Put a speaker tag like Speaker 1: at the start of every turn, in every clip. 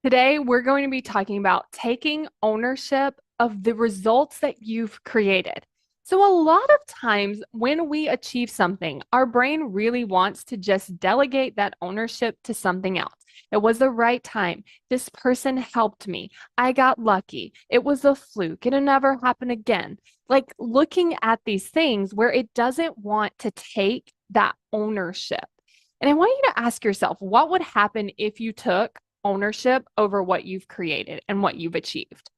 Speaker 1: Today, we're going to be talking about taking ownership of the results that you've created. So, a lot of times when we achieve something, our brain really wants to just delegate that ownership to something else. It was the right time. This person helped me. I got lucky. It was a fluke. It'll never happen again. Like looking at these things where it doesn't want to take that ownership. And I want you to ask yourself, what would happen if you took ownership over what you've created and what you've achieved?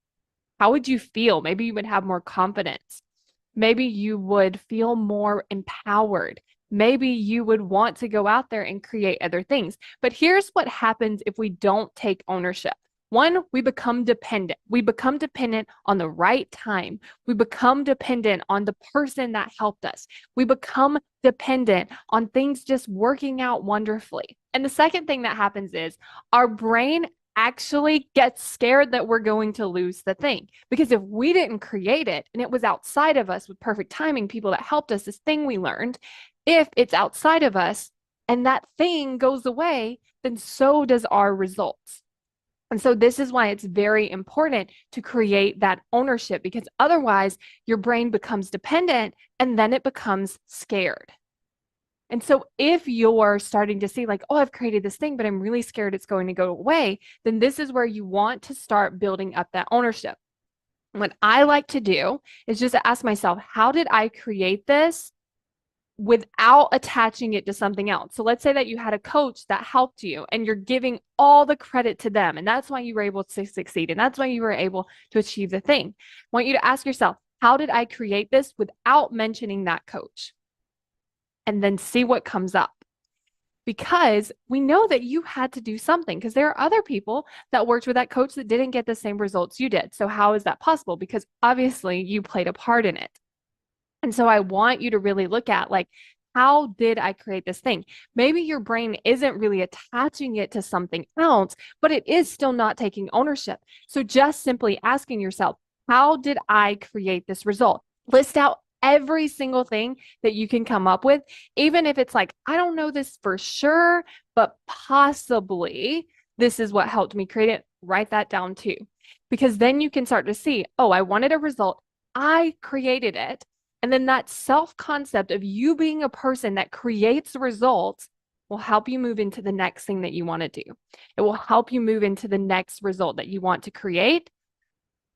Speaker 1: How would you feel? Maybe you would have more confidence. Maybe you would feel more empowered. Maybe you would want to go out there and create other things. But here's what happens if we don't take ownership. One, we become dependent. We become dependent on the right time. We become dependent on the person that helped us. We become dependent on things just working out wonderfully. And the second thing that happens is our brain actually gets scared that we're going to lose the thing. Because if we didn't create it and it was outside of us with perfect timing, people that helped us, this thing we learned, if it's outside of us and that thing goes away, then so does our results. And so this is why it's very important to create that ownership, because otherwise your brain becomes dependent and then it becomes scared. And so if you're starting to see like, oh, I've created this thing, but I'm really scared it's going to go away, then this is where you want to start building up that ownership. What I like to do is just to ask myself, how did I create this without attaching it to something else? So let's say that you had a coach that helped you and you're giving all the credit to them. And that's why you were able to succeed. And that's why you were able to achieve the thing. I want you to ask yourself, how did I create this without mentioning that coach? And then see what comes up. Because we know that you had to do something, because there are other people that worked with that coach that didn't get the same results you did. So how is that possible? Because obviously you played a part in it. And so I want you to really look at like, how did I create this thing? Maybe your brain isn't really attaching it to something else, but it is still not taking ownership. So just simply asking yourself, how did I create this result? List out every single thing that you can come up with, even if it's like, I don't know this for sure, but possibly this is what helped me create it. Write that down too, because then you can start to see, oh, I wanted a result. I created it. And then that self-concept of you being a person that creates results will help you move into the next thing that you want to do. It will help you move into the next result that you want to create.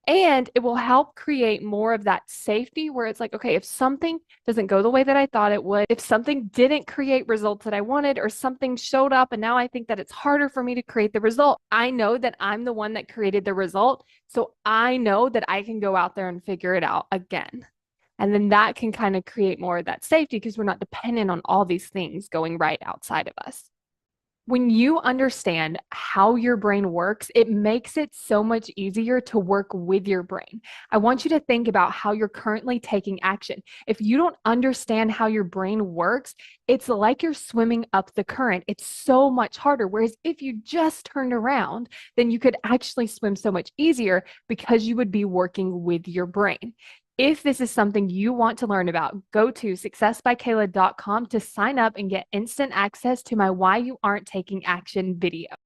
Speaker 1: And it will help create more of that safety where it's like, okay, if something doesn't go the way that I thought it would, if something didn't create results that I wanted, or something showed up and now I think that it's harder for me to create the result, I know that I'm the one that created the result. So I know that I can go out there and figure it out again. And then that can kind of create more of that safety because we're not dependent on all these things going right outside of us. When you understand how your brain works, it makes it so much easier to work with your brain. I want you to think about how you're currently taking action. If you don't understand how your brain works, it's like you're swimming up the current. It's so much harder. Whereas if you just turned around, then you could actually swim so much easier because you would be working with your brain. If this is something you want to learn about, go to successbykayla.com to sign up and get instant access to my Why You Aren't Taking Action video.